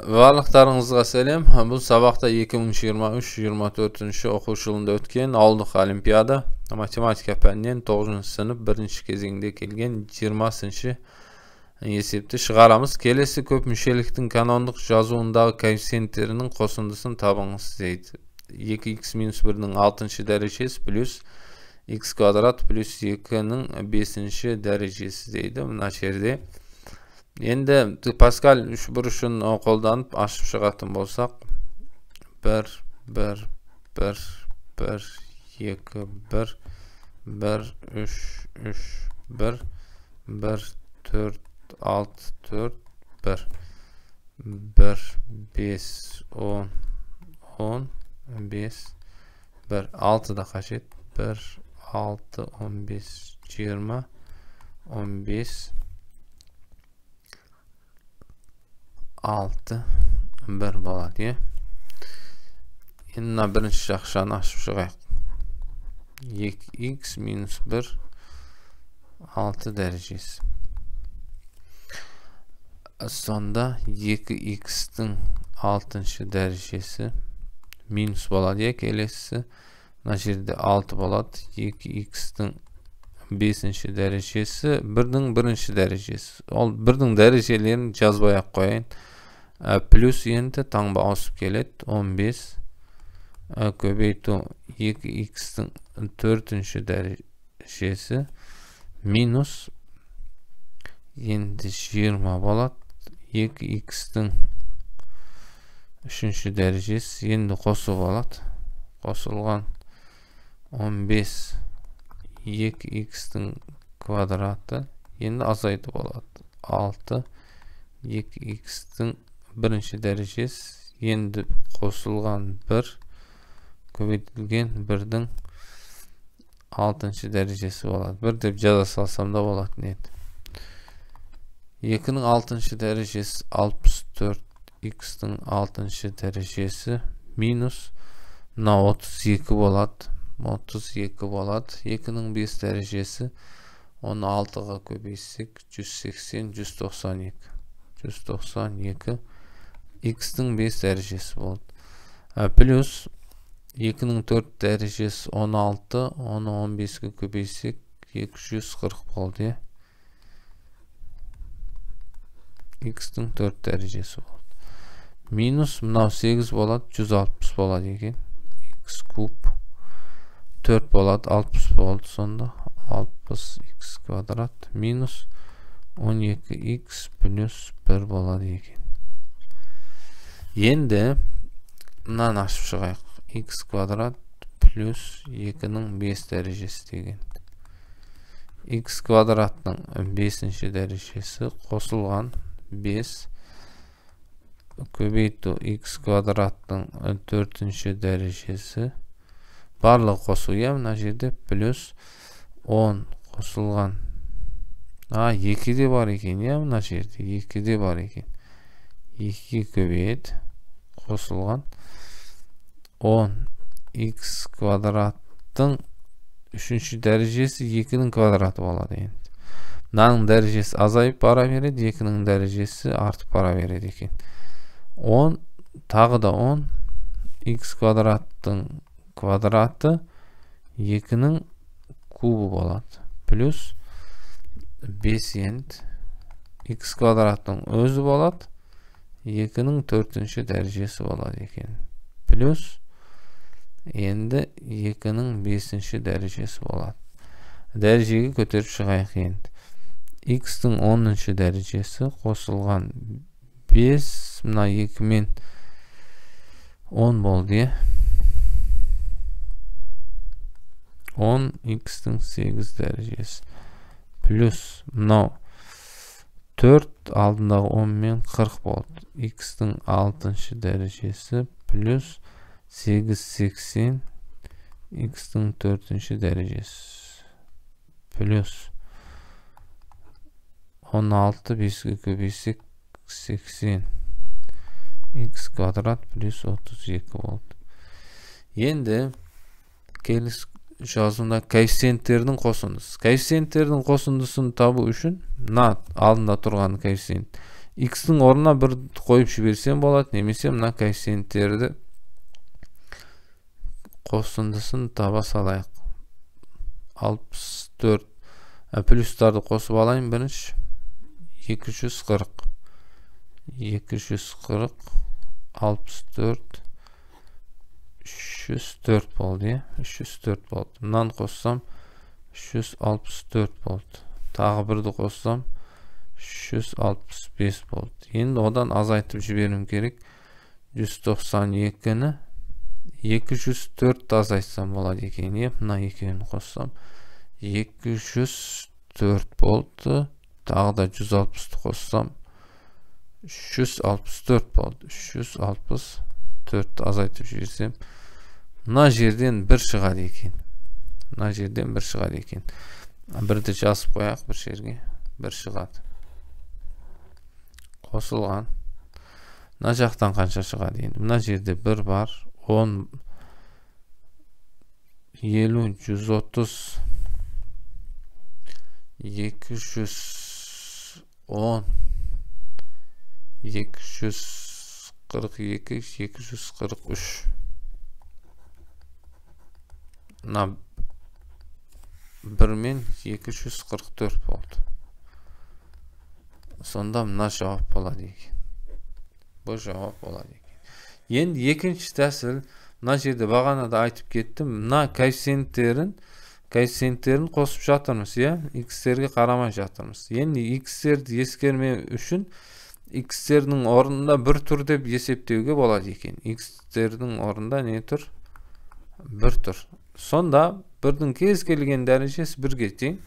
Барлықтарыңызға сәлем. Бұл сабақта 2023-24 оқу жылында өткен ауылдық олимпиада математика пәнінен 9 сынып 1 кезеңде келген 20-шы есепті шығарамыз. Келесі көп мүшеліктің канондық жазуындағы коэффициенттерінің қосындысын табыңыз дейді. 2х минус 1-ның 6-шы дәрежесі плюс x квадрат плюс 2-ның 5-ші дәрежесі дейді. Мына жерде енді Паскаль үш бұрышын қолданып ашып шығатын болсақ 1 1 1 1 2 1 1 3 3 1 1 4 6 4 1 1 5 10 10 5 1 6 да қажет 1 6 15 20 15 6 1 болады, енді бірінші жақшаны ашып шығайық. 2х минус 1 6 дәрежесі. Сонда 2х-тің 6-шы дәрежесі минус болады, келесісі. Мына жерде 6 болады. 2х-тің 5-ші дәрежесі 1-дің 1-ші дәрежесі. Ол 1-дің дәрежелерін жазбай ақ қояйын. Плюс енді таңба ауысып келеді. 15 көбейту 2х-тің 4-ші дәрежесі минус енді 20 болады. 2х-тің 3-ші дәрежесі енді қосу болады. Қосылған 15 2х-тің квадраты енді азайды болады. 6 2х-тің 1-ші дәрежесі енді қосылған 1 көбейтілген 1-дің 6-ші дәрежесі болады. 1 деп жаза салсам да болатын еді. 2-ның 6-ші дәрежесі 64 х-тің 6-ші дәрежесі минус 32 болады. 32 болады. 2-ның 5 дәрежесі 16-ға көбейсек 180 192 192 х-тің 5 дәрежесі болды. Плюс 2-ның 4 дәрежесі 16, оны 15-ге көбейсек 240 болды. Х-тің 4 дәрежесі болды. Минус мынау 8 болады, 160 болады екен. Х куб 4 болады, 60 болды сонда. 60х квадрат минус 12х плюс 1 болады екен. Енді мынаны ашып шығайық. Х квадрат плюс 2-ның 5 дәрежесі деген. Х квадраттың 5-ші дәрежесі қосылған 5 көбейту х квадраттың 4-ші дәрежесі барлығы қосу, мына жерде плюс 10 қосылған 2 де бар екен, мына жерде 2 де бар екен. 2 көбейт қосылған 10 х квадраттың 3-ші дәрежесі 2-ның квадраты болады енді. Мынаның дәрежесі азайып бара береді, 2-ның дәрежесі артып бара береді екен. 10 тағы да 10 х квадраттың квадраты 2-ның кубы болады. Плюс 5 енді х квадраттың өзі болады. 2-ның 4-ші дәрежесі болады екен. Плюс енді 2-ның 5-ші дәрежесі болады. Дәрежеге көтеріп шығайық енді. Х-тің 10-ші дәрежесі қосылған 5, мына 2-мен 10 болды. 10 х-тің 8 дәрежесі. Плюс мынау 4 алдындағы 10-мен 40 болды. Х-тің 6-ші дәрежесі плюс 8 80 х-тің 4-ші дәрежесі плюс 16 5-ге көбейсек 80 х квадрат плюс 32 болды. Енді келесі жазуында коэффициенттердің қосындысы. Коэффициенттердің қосындысын табу үшін алдында тұрған коэффициент X'тің орнына 1 қойып жіберсем болады, немесе мына коэффициенттерді қосындысын таба салайық. 64 плюстарды қосып алайын бірінші. 240 64 304 болды, 304 болды. Мынаны қоссам 364 болды. Тағы бірді қоссам 365 болды. Енді одан азайтып жіберім керек. 192-ні 204 азайтсам болады екен. Мына екеуін қоссам 204 болды. Тағы да 160-ты қоссам 364 болды. 364 азайтып жіберсем, мына жерден 1 шығады екен. Мына жерден 1 шығады екен. Бірді жазып қояқ бір жерге. 1 шығады. Қосылған. Мына жақтан қанша шығады енді? Мына жерде 1 бар. 10, 50, 130, 210, 242, 243. Мына 1 мен 244 болды. Сонда мына жауап болады екен. Бұл жауап болады екен. Енді екінші тәсіл, мына жерде бағанада айтып кеттім, мына коэффициенттерін қосып жатырмыз, x-терге қарамай жатырмыз. Енді x-терді ескермеу үшін x-тердің орнында 1 тұр деп есептеуге болады екен. x-тердің орнында не тұр? 1 тұр. Сонда 1-дің кез келген дәрежесі 1-ге тең.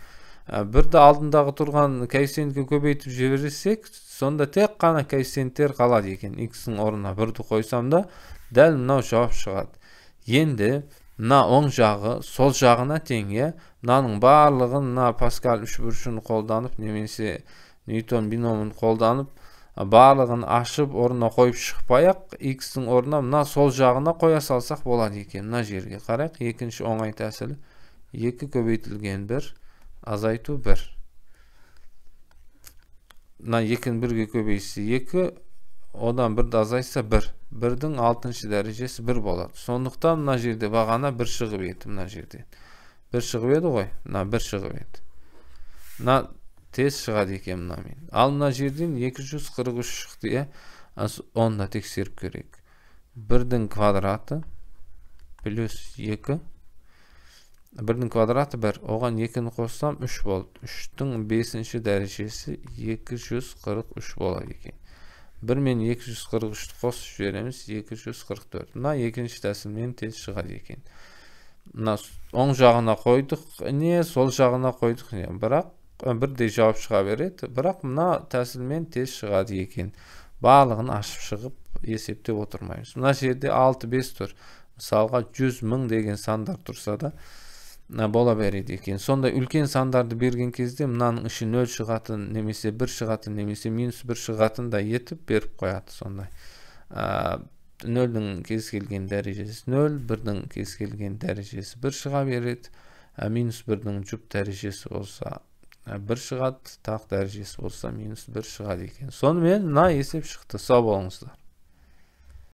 1-ді алдындағы тұрған коэффициентке көбейтіп жіберсек, сонда тек қана коэффициенттер қалады екен. X-дің орнына 1-ді қойсам да, дәл мынау жауап шығады. Енді мына оң жағы сол жағына тең, мынаның барлығын мына Паскаль үшбұрышын қолданып, немесе Ньютон биномын қолданып, барлығын ашып орнына қойып шықпайық, X-дің орнына мына сол жағына қоя салсақ болады екен. Мына жерге қарайық. Екінші оңай тәсілі 2 көбейтілген 1 азайту 1. Мына 2-ні 1-ге көбейтсе 2, одан 1-ді азайтса 1. 1-дің 6-шы дәрежесі 1 болады. Сондықтан мына жерде бағана 1 шығып еді. Мына жерде 1 шығып еді ғой. Мына 1 шығып еді. Мына тез шығады екен мынамен. Ал мына жерден 243 шықты, оны да тексеріп керек. 1-дің квадраты плюс 2. 1-дің квадраты 1. Оған 2-ні қоссам 3 болды. 3-дің 5-ші дәрежесі 243 болады екен. 1 мен 243-ті қосып жібереміз, 244. Мына екінші тәсілмен тез шығады екен. Мына оң жағына қойдық, сол жағына қойдық, бірақ бірдей жауап шыға береді, бірақ мына тәсілмен тез шығады екен. Барлығын ашып шығып есептеп отырмаймыз. Мына жерде 6-5 тұр. Мысалға 100.000 деген сандар тұрса да бола береді екен. Сонда үлкен сандарды берген кезде мынаның іші 0 шығатын, немесе 1 шығатын, немесе минус 1 шығатын да етіп беріп қояды. Сондай 0-дің кез келген дәрежесі 0, 1-дің кез келген дәрежесі 1 шыға береді. Минус 1-дің жұп дәрежесі болса 1 шығады, тақ дәрежесі болса минус 1 шығады екен. Сонымен мына есеп шықты. Сау болыңыздар.